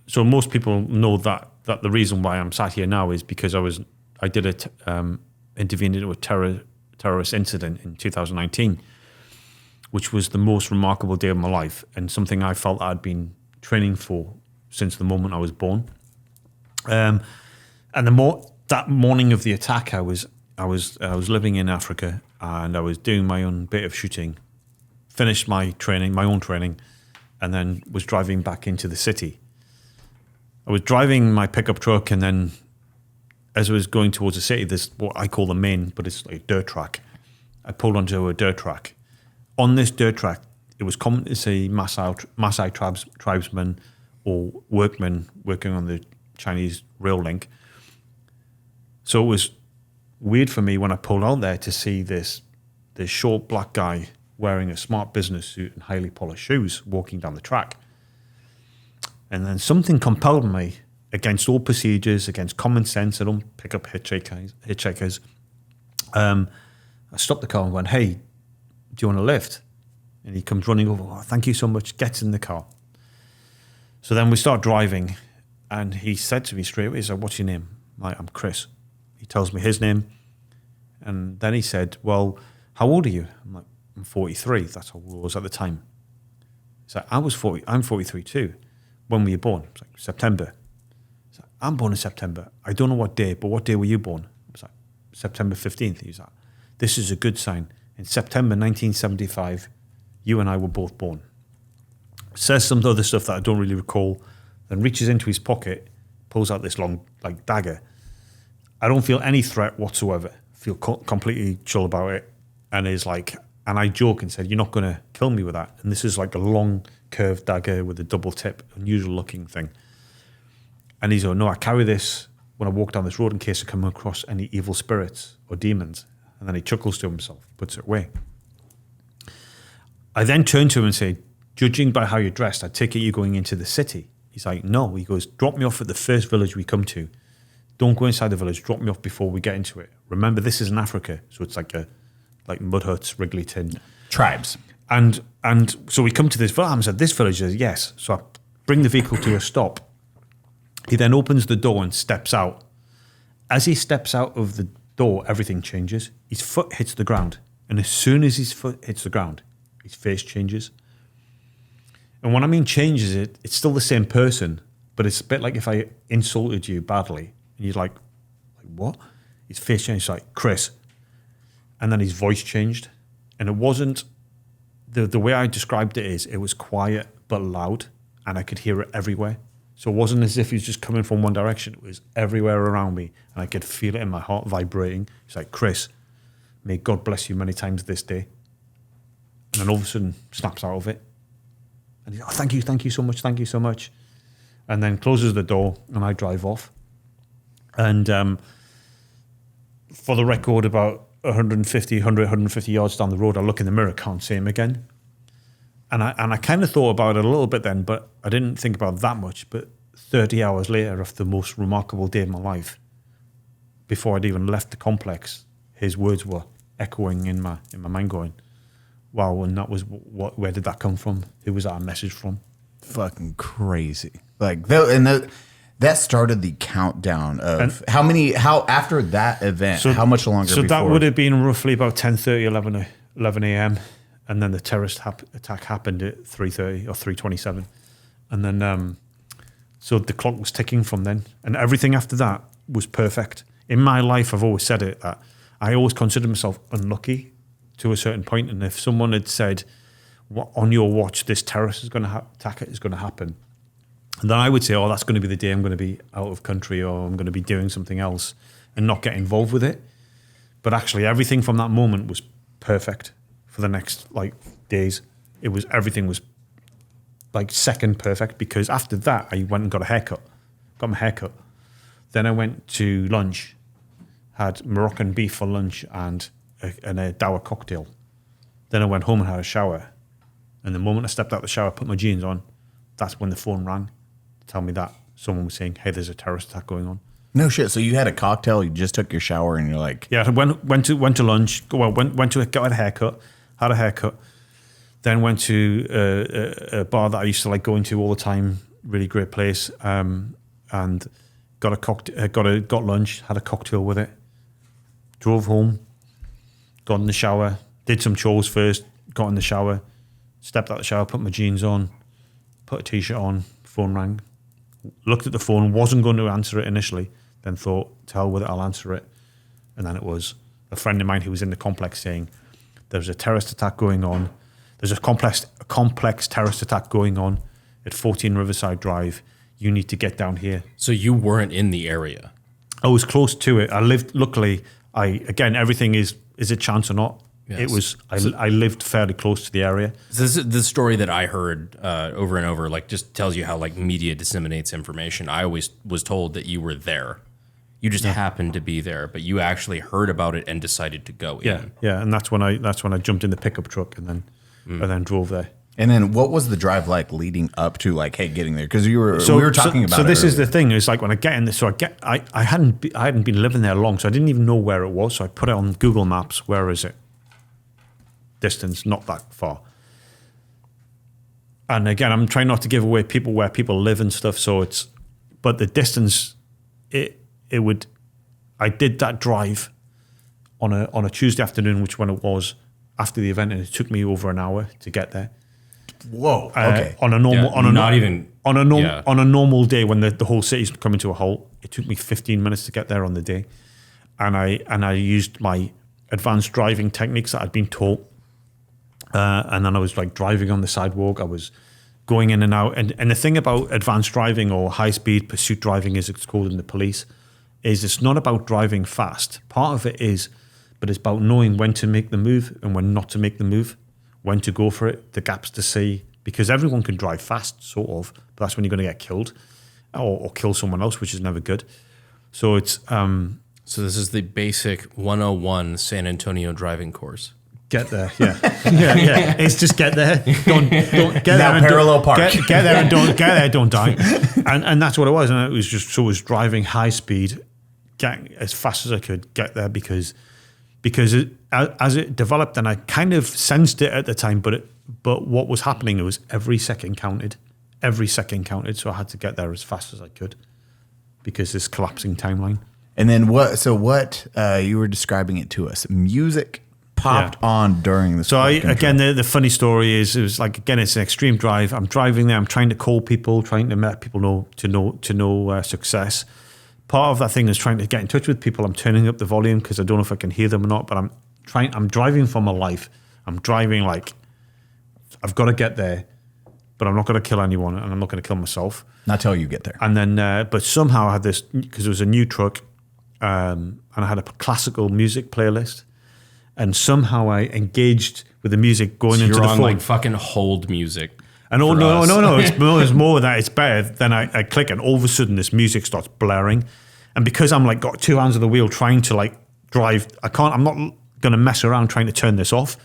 so most people know that the reason why I'm sat here now is because I did intervened into a terrorist incident in 2019, which was the most remarkable day of my life and something I felt I'd been training for since the moment I was born. And that morning of the attack, I was living in Africa and I was doing my own bit of shooting, finished my own training, and then was driving back into the city. I was driving my pickup truck, and then as I was going towards the city, there's what I call the main, but it's like a dirt track. I pulled onto a dirt track. On this dirt track, it was common to see Maasai tribesmen or workmen working on the Chinese rail link. So it was weird for me when I pulled out there to see this short black guy wearing a smart business suit and highly polished shoes walking down the track. And then something compelled me, against all procedures, against common sense. I don't pick up hitchhikers. I stopped the car and went, "Hey, do you want a lift?" And he comes running over. "Oh, thank you so much." Gets in the car. So then we start driving, and he said to me straight away, he said, "What's your name?" I'm like, "I'm Chris." He tells me his name. And then he said, "Well, how old are you?" I'm like, "I'm 43. That's how old I was at the time. He's like, I'm 43 too. "When were you born?" I was like, "September." He's like, "I'm born in September. I don't know what day, but what day were you born?" I was like, "September 15th. He was like, "This is a good sign. In September 1975, you and I were both born." Says some other stuff that I don't really recall, then reaches into his pocket, pulls out this long dagger. I don't feel any threat whatsoever. Feel completely chill about it. And I joke and said, "You're not going to kill me with that." And this is like a long curved dagger with a double tip, unusual looking thing. And he's like, "No, I carry this when I walk down this road in case I come across any evil spirits or demons." And then he chuckles to himself, puts it away. I then turn to him and say, "Judging by how you're dressed, I take it you're going into the city." He's like, "No." He goes, "Drop me off at the first village we come to. Don't go inside the village. Drop me off before we get into it. Remember, this is in Africa, so it's like mud huts, wriggly tin. Tribes. And so we come to this village. I said, "This village?" Says, "Yes." So I bring the vehicle to a stop. He then opens the door and steps out. As he steps out of the door, everything changes. His foot hits the ground. And as soon as his foot hits the ground, his face changes. And when I mean changes, it's still the same person, but it's a bit like if I insulted you badly and you're like, "What?" His face changed, like, "Chris." And then his voice changed. And it wasn't, the way I described it is, it was quiet but loud, and I could hear it everywhere. So it wasn't as if he was just coming from one direction. It was everywhere around me, and I could feel it in my heart vibrating. It's like, "Chris, may God bless you many times this day." And then all of a sudden, snaps out of it. And he's like, "Oh, thank you so much. And then closes the door, and I drive off. And for the record, about 150 yards down the road, I look in the mirror, can't see him again. And I kind of thought about it a little bit then, but I didn't think about that much. But 30 hours later, of the most remarkable day of my life, before I'd even left the complex, his words were echoing in my mind, going, "Wow!" And that was where did that come from? Who was that a message from? Fucking crazy. That started the countdown of how after that event, how much longer so before? That would have been roughly about 10:30, 11 a.m. And then the terrorist attack happened at 3:30 or 3:27. And then, so the clock was ticking from then. And everything after that was perfect. In my life, I've always said it, that I always consider myself unlucky to a certain point. And if someone had said, "On your watch, this terrorist attack is going to happen," and then I would say, "Oh, that's going to be the day I'm going to be out of country, or I'm going to be doing something else," and not get involved with it. But actually, everything from that moment was perfect for the next days. Everything was second perfect, because after that, I went and got my haircut. Then I went to lunch, had Moroccan beef for lunch and a Dawa cocktail. Then I went home and had a shower. And the moment I stepped out of the shower, put my jeans on, that's when the phone rang to tell me that someone was saying, "Hey, there's a terrorist attack going on." No shit. So you had a cocktail, you just took your shower, and you're like... Yeah, I went to lunch, got a haircut, had a haircut, then went to a bar that I used to like going to all the time really great place, and got a cocktail, got lunch, had a cocktail with it, drove home, got in the shower, did some chores first, got in the shower, stepped out of the shower, put my jeans on, put a t-shirt on, phone rang, looked at the phone, wasn't going to answer it initially, then thought, to hell with it, I'll answer it. And then it was a friend of mine who was in the complex saying, there's a terrorist attack going on. There's a complex terrorist attack going on at 14 Riverside Drive. You need to get down here. So you weren't in the area? I was close to it. I lived, luckily, again, everything is it chance or not? Yes. It was, I lived fairly close to the area. This is the story that I heard over and over, like just tells you how like media disseminates information. I always was told that you were there. You just happened to be there, but you actually heard about it and decided to go in. Yeah, and that's when I jumped in the pickup truck and then drove there. And then what was the drive like leading up to like, hey, getting there? Because we were talking about. So this it is the thing. It's like when I get in this. So I hadn't been living there long, so I didn't even know where it was. So I put it on Google Maps. Where is it? Distance, not that far. And again, I'm trying not to give away people where people live and stuff. So but the distance, I did that drive on a Tuesday afternoon, which when it was after the event, and it took me over an hour to get there. Whoa. Okay. On a normal day when the whole city's coming to a halt, it took me 15 minutes to get there on the day, and I used my advanced driving techniques that I'd been taught, and then I was like driving on the sidewalk. I was going in and out, and the thing about advanced driving or high speed pursuit driving, as it's called in the police, is it's not about driving fast. Part of it is, but it's about knowing when to make the move and when not to make the move, when to go for it, the gaps to see, because everyone can drive fast, sort of, but that's when you're going to get killed or kill someone else, which is never good. So it's... So this is the basic 101 San Antonio driving course. Get there, yeah. yeah. It's just get there. Don't get there. Now parallel park. Get there and don't die. And that's what it was. And it was just, so I was driving high speed, getting as fast as I could get there because as it developed, and I kind of sensed it at the time, but what was happening, it was every second counted. So I had to get there as fast as I could because this collapsing timeline. And then what you were describing it to us, music popped on during the. So the funny story is, it was like, again, it's an extreme drive. I'm driving there. I'm trying to call people, trying to let people know success. Part of that thing is trying to get in touch with people. I'm turning up the volume because I don't know if I can hear them or not. But I'm driving for my life. I'm driving like I've got to get there, but I'm not going to kill anyone, and I'm not going to kill myself. Not till you get there. And then, but somehow I had this, because it was a new truck, and I had a classical music playlist. And somehow I engaged with the music going into the phone. You're on like fucking hold music. And no, it's more that it's better. Then I click, and all of a sudden this music starts blaring. And because I'm like got two hands on the wheel trying to like drive, I'm not going to mess around trying to turn this off.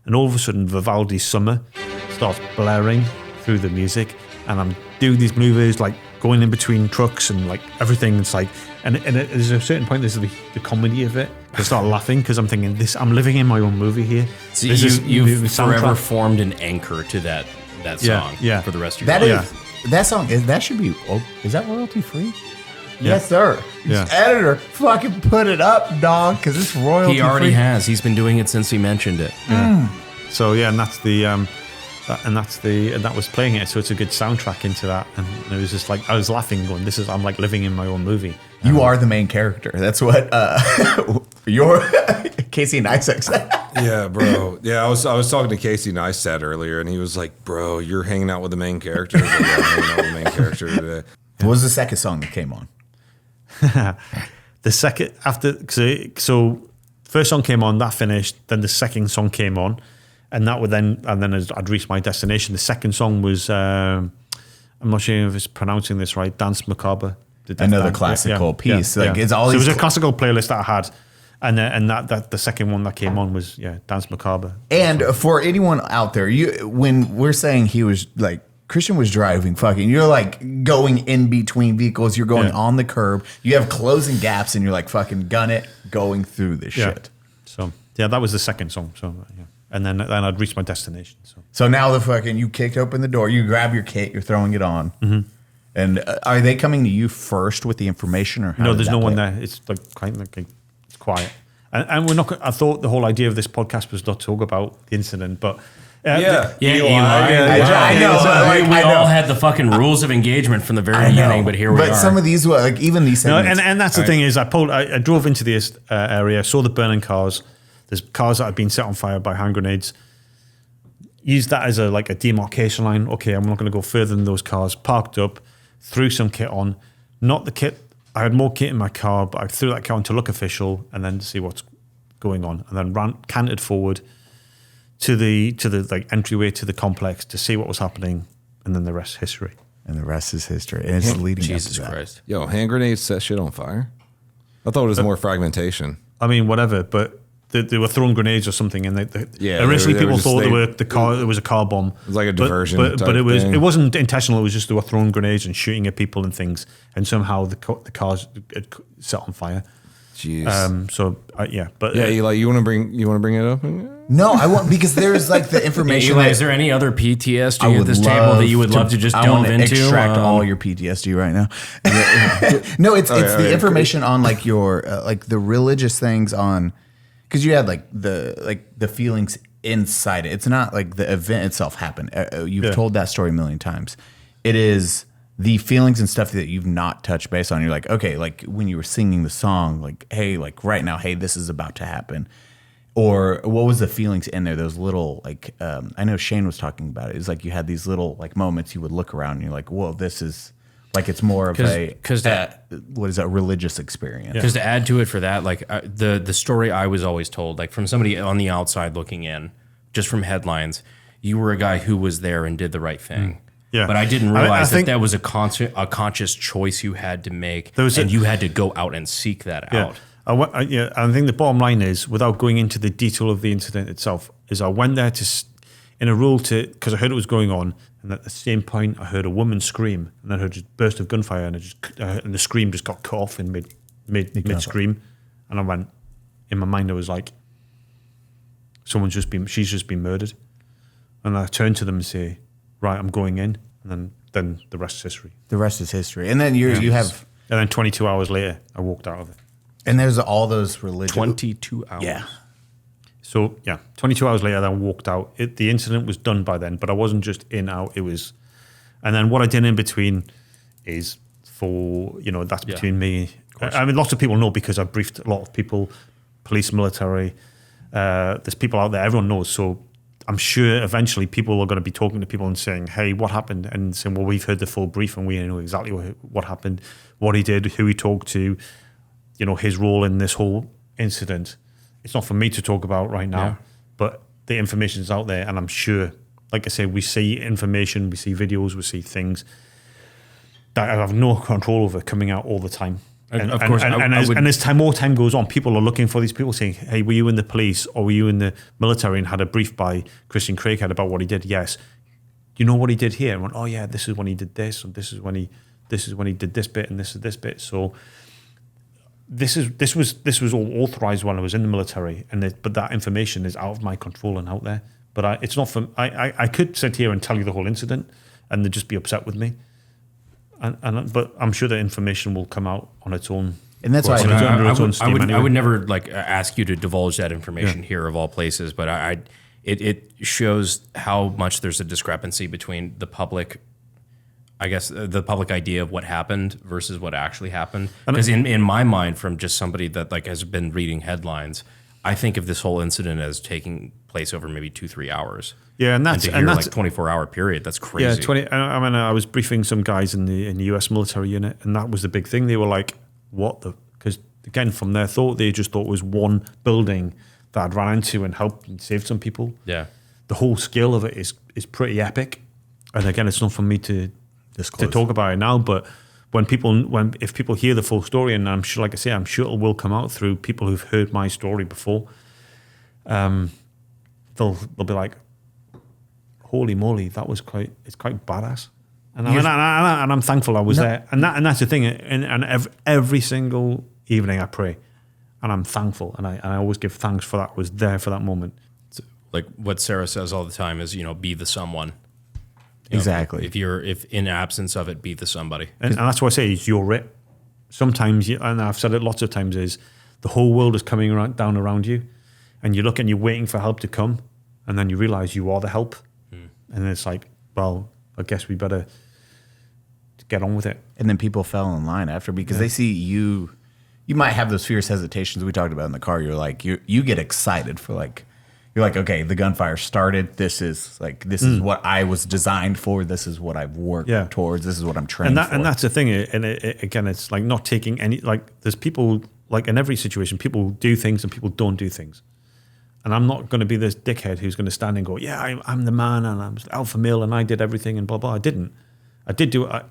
And all of a sudden Vivaldi's Summer starts blaring through the music, and I'm doing these movies like going in between trucks and like everything. It's like, and there's a certain point, there's the comedy of it. I start laughing because I'm thinking, I'm living in my own movie here. So you've forever formed an anchor to that song for the rest of your life. That song that should be. Is that royalty free? Yes, sir. Yeah. Editor, fucking put it up, dog, because it's royalty free. He already has. He's been doing it since he mentioned it. Yeah. So and that's that was playing it. So it's a good soundtrack into that, and it was just like I was laughing, going, I'm like living in my own movie. You are the main character. That's what your Casey Neistat said. Yeah, bro. Yeah, I was talking to Casey Neistat earlier, and he was like, "Bro, you're hanging out with the main character." Like, yeah, I'm hanging out with the main character today. What was the second song that came on? The second so first song came on, that finished. Then the second song came on, and then as I'd reached my destination, the second song was I'm not sure if it's pronouncing this right. Dance Macabre. Another classical piece. It's all. So it was a classical playlist that I had, and that the second one that came on was Dance Macabre. And for anyone out there, when we're saying he was like Christian was driving, fucking, you're like going in between vehicles, you're going on the curb, you have closing gaps, and you're like fucking gun it, going through this shit. So that was the second song. So and then I'd reached my destination. So now you kicked open the door, you grab your kit, you're throwing it on. Mm-hmm. And are they coming to you first with the information, or how No, does there's that no one play? there. It's like it's quiet, and we're not. I thought the whole idea of this podcast was not to talk about the incident, but Yeah, Eli. I know. We all had the fucking rules of engagement from the very beginning, but here we are. But some of these, like even these No, segments, and that's the thing is, I drove into this area, saw the burning cars. There's cars that had been set on fire by hand grenades. Used that as a demarcation line. Okay, I'm not going to go further than those cars. Parked up, threw some kit on. Not the kit. I had more kit in my car, but I threw that kit on to look official and then to see what's going on. And then cantered forward to the entryway to the complex to see what was happening, and then the rest is history. and the rest is history. And it's leading Jesus up to that. Christ. Yo, hand grenades set shit on fire? I thought it was more fragmentation. I mean, whatever, but they were throwing grenades or something, and Yeah, originally they were people just- thought they- it was a car bomb. It was like a diversion but type it thing. wasn't intentional. It was just they were throwing grenades and shooting at people and things, and somehow the cars had set on fire. Jeez. But Eli, you want to bring it up? No, I want, because there's like the information. Eli, that is there any other I PTSD would at this table that you would love to just I delve wanna into? extract all your PTSD right now. No, it's the information on like your like the religious things on, because you had like the feelings inside it. It's not like the event itself happened. You've told that story a million times. It is the feelings and stuff that you've not touched base on. You're like, okay, like when you were singing the song, like, hey, like right now, hey, this is about to happen. Or what was the feelings in there? Those little, like, I know Shane was talking about it. It's like you had these little like moments you would look around and you're like, whoa, this is like, it's more of what is that, religious experience. Because to add to it for that, like the story I was always told, like from somebody on the outside looking in, just from headlines, you were a guy who was there and did the right thing. Yeah. But I didn't realize think that was a conscious choice you had to make, was and you had to go out and seek that out. I think the bottom line is, without going into the detail of the incident itself, is I went there in a rule because I heard it was going on, and at the same point I heard a woman scream, and then I heard a burst of gunfire, and and the scream just got cut off in mid scream, and I went, in my mind I was like, she's just been murdered, and I turned to them and say, right, I'm going in, and then the rest is history. The rest is history. And then you have, And then 22 hours later, I walked out of it. and there's all those religious. 22 hours. Yeah. So, 22 hours later, I then walked out. The incident was done by then, but I wasn't just in, out. It was... And then what I did in between is that's between me. I mean, lots of people know because I briefed a lot of people, police, military. There's people out there, everyone knows. So I'm sure eventually people are going to be talking to people and saying, hey, what happened? And saying, well, we've heard the full brief and we know exactly what happened, what he did, who he talked to, his role in this whole incident. It's not for me to talk about right now, but the information is out there, and I'm sure, like I say, we see information, we see videos, we see things that I have no control over coming out all the time. And, of course, as more time goes on, people are looking for these people saying, hey, were you in the police or were you in the military and had a brief by Christian Craighead about what he did? Yes. You know what he did here? And went, oh yeah, this is when he did this, and this is when he did this bit, and this is this bit. So this was all authorized when I was in the military, but that information is out of my control and out there. But it's not for I could sit here and tell you the whole incident, and they'd just be upset with me. But I'm sure the information will come out on its own. And that's why I would never like ask you to divulge that information here of all places, but it shows how much there's a discrepancy between the public, I guess, the public idea of what happened versus what actually happened. Because in my mind, from just somebody that like has been reading headlines, I think of this whole incident as taking place over maybe 2-3 hours. Yeah, and that's like 24-hour period. That's crazy. Yeah, 20. I mean, I was briefing some guys in the US military unit, and that was the big thing. They were like, "What the?" Because again, from their thought, they just thought it was one building that I'd ran into and helped and saved some people. Yeah, the whole scale of it is pretty epic. And again, it's not for me to talk about it now, but if people hear the full story, and I'm sure, like I say, I'm sure it will come out through people who've heard my story before. They'll be like, holy moly, it's quite badass. And I'm thankful I was there. And that's the thing. And every single evening I pray, and I'm thankful, and I always give thanks for that. I was there for that moment. like what Sarah says all the time is, be the someone. Exactly. If in absence of it, be the somebody. And that's why I say is you're it. Sometimes, and I've said it lots of times, is the whole world is coming down around you, and you look and you're waiting for help to come, and then you realize you are the help, and it's like, well, I guess we better get on with it. And then people fell in line after because they see you. You might have those fierce hesitations we talked about in the car. You're like, you get excited for like, you're like, okay, the gunfire started. This is what I was designed for. This is what I've worked towards. This is what I'm trained for. And that's the thing. And again, it's like not taking any, like there's people, like in every situation, people do things and people don't do things. And I'm not going to be this dickhead who's going to stand and go, yeah, I'm the man and I'm alpha male and I did everything and blah, blah. I didn't. I did do it.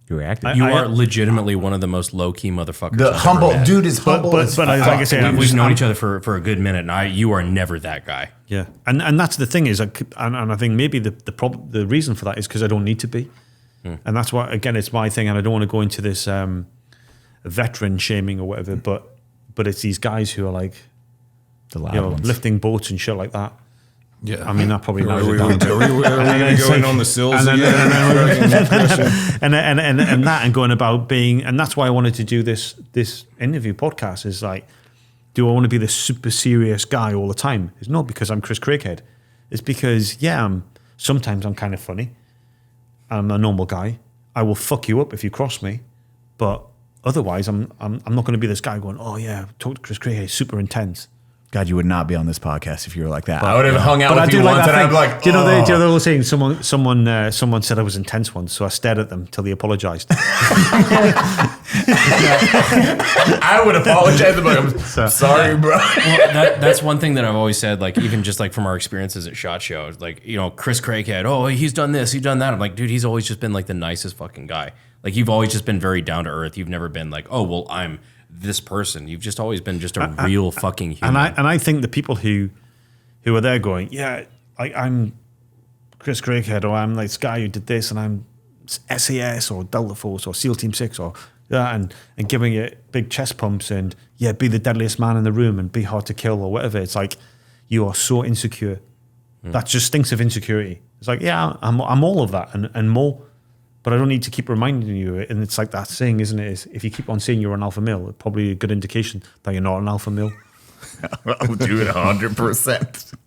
You reacted. You are legitimately one of the most low key motherfuckers. The I've humble ever met. dude is humble. But like I say, we've known each other for a good minute, and you are never that guy. Yeah, and that's the thing is, and I think maybe the reason for that is because I don't need to be, and that's why again it's my thing, and I don't want to go into this veteran shaming or whatever, but it's these guys who are like, the loud ones. lifting boats and shit like that. Yeah, I mean that probably Are narrows we it down. going to go in on the sills again? and that and going about being, and that's why I wanted to do this interview podcast is like, do I want to be this super serious guy all the time? It's not because I'm Chris Craighead. It's because sometimes I'm kind of funny. I'm a normal guy. I will fuck you up if you cross me, but otherwise I'm not going to be this guy going, oh yeah, talk to Chris Craighead, super intense. God, you would not be on this podcast if you were like that. I would have hung out But with I you do like once, that and I'd thing. be like, do you know the whole saying? Someone said I was intense once, so I stared at them till they apologized. I would apologize. I'm sorry, bro. Well, that's one thing that I've always said, like even just like from our experiences at SHOT Show, like, you know, Chris Craighead, oh, he's done this, he's done that. I'm like, dude, he's always just been like the nicest fucking guy. Like you've always just been very down to earth. You've never been like, oh, well, I'm this person. You've just always been just a real fucking human. And I think the people who are there going, yeah, I'm Chris Craighead, or I'm like this guy who did this, and I'm SAS or Delta Force or SEAL Team 6 or that, and giving it big chest pumps and be the deadliest man in the room and be hard to kill or whatever. It's like you are so insecure. That just stinks of insecurity. It's like, yeah, I'm all of that and more. But I don't need to keep reminding you. And it's like that saying, isn't it? Is if you keep on saying you're an alpha male, it's probably a good indication that you're not an alpha male. I'll do it 100%.